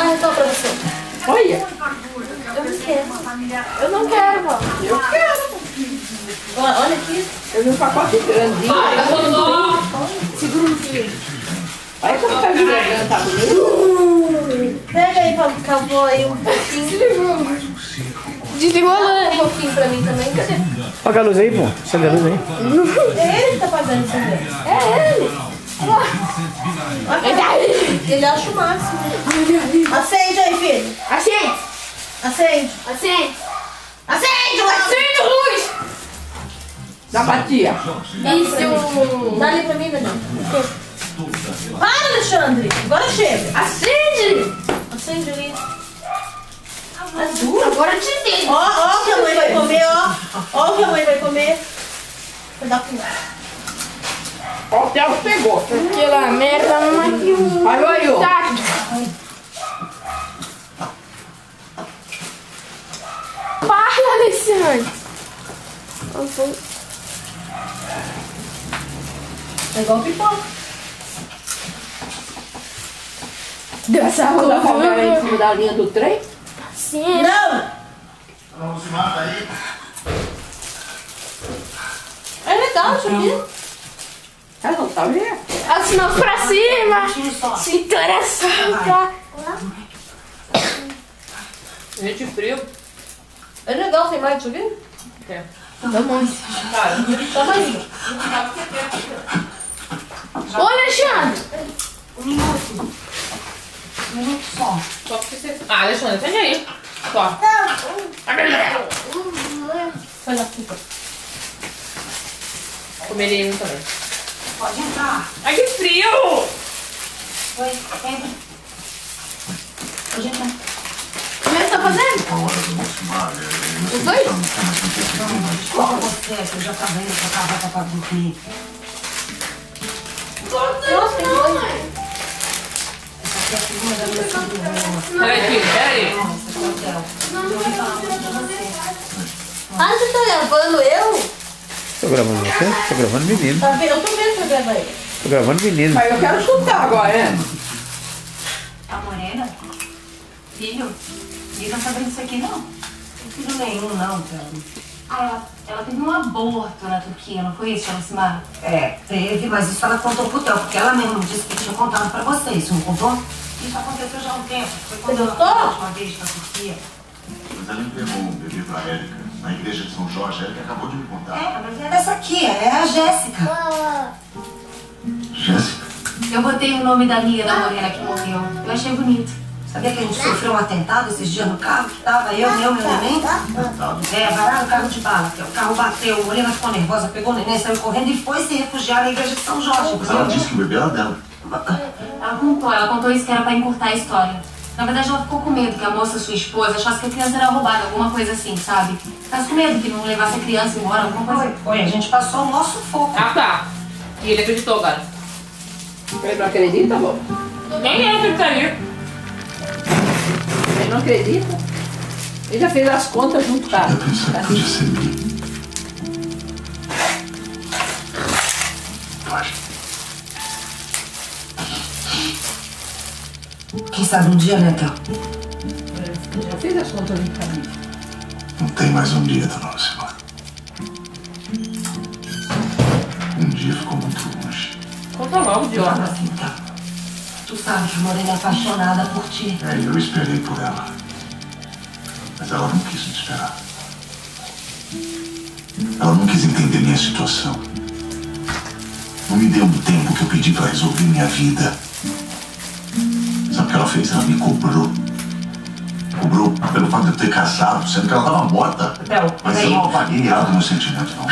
marretão pra você. Olha. Eu não quero. Eu não quero, vó. Eu quero. Olha aqui. Eu vi um pacote grandinho. Segura um pouquinho. Olha como tá virando, tá bonito. Pega aí pra cavou aí um pouquinho. Desligou a luz. Um pouquinho pra mim também. Cadê? Apaga a luz aí, pô. Acende a luz aí. É ele que tá pagando isso aí. É ele. Ele acha o máximo. Acende aí, filho. Acende. Acende. Acende. Acende, Léo. Acende a luz. Da batia. Isso. Dá ali pra mim, Daniel. Para, Alexandre. Agora chega. Acende. Acende ali. É duro. Agora eu te dei. Ó o que a mãe vai comer, ó. Ó o que a mãe vai comer. Vai dar com... Ó, o Theo pegou. Aquela merda, mamãe. Olha aí, ó. Para, Alexandre. É igual pipoca. Deu essa Tá rua. falando em cima da linha do trem? Sim. Não. Vamos se mata aí. É legal isso aqui. Ela não tá vendo? As mãos pra cima. Cintura solta. Gente frio. É legal, tem mais isso aqui? É. Tá bom. Tá mais. Ô, Alexandre. Só porque você... Ah, Alexandre, acende aí. Só. Foi na pipa. Comeria um também. Pode entrar. Ai, que frio! Oi, entra. Pode entrar. Como é que tá fazendo? A hora do nosso mar, Os dois? Desculpa você, que eu já tava indo pra casa pra dormir. Nossa, tem dois. Essa aqui é a segunda da minha segunda. Peraí, filho, peraí. Essa aqui é o hotel. Eu ouvi falar muito de você. Ah, você tá gravando eu? Tô gravando você? Tô gravando menino. Tá vendo? Eu tô vendo que eu gravo ele. Tô gravando menino. Mas eu quero escutar agora, né? A Morena? Filho? Ele não tá vendo isso aqui, não? Não tem filho nenhum, não, Thelma. Ela teve um aborto na Turquia, não foi isso, Josimar? É, teve, mas isso ela contou pro Theo, porque ela mesma disse que tinha contado pra você, isso não contou? Isso aconteceu já há um tempo, foi quando ela foi a última vez na Turquia. Mas ela entregou um bebê pra Érica, na igreja de São Jorge. A Érica acabou de me contar. É, mas é dessa aqui, é a Jéssica. Jéssica? Eu botei o nome da amiga da Morena que morreu. Eu achei bonito. Sabia que a gente sofreu um atentado esses dias no carro? Que tava eu, meu neném? Atentado. É, vai lá no carro de bala. O carro bateu, a Morena ficou nervosa, pegou o neném, saiu correndo e foi se refugiar na igreja de São Jorge. Mas ela disse que o bebê era dela. Ela contou isso que era pra encurtar a história. Na verdade, ela ficou com medo que a moça, sua esposa, achasse que a criança era roubada, alguma coisa assim, sabe? Mas com medo que não levasse a criança embora, alguma coisa. Foi, a gente passou o nosso foco. Ah, tá. E ele acreditou agora. Ele não acredita, amor? Nem ele acreditaria. Ele não acredita? Ele já fez as contas junto, cara. Eu pensei que podia ser mim. Eu acho. Quem sabe um dia, né, Théo? Ele já fez as contas junto, cara. Não tem mais um dia, dona Lucimar. Um dia ficou muito longe. Conta logo, Fala idiota. assim, tá? Tu sabe que a Morena é apaixonada por ti. É, eu esperei por ela. Mas ela não quis me esperar. Ela não quis entender minha situação. Não me deu o tempo que eu pedi pra resolver minha vida. Sabe o que ela fez? Ela me cobrou. Cobrou pelo fato de eu ter casado, sendo que ela estava morta. Théo, Mas peraí. eu não apaguei ela do meu sentimento, não.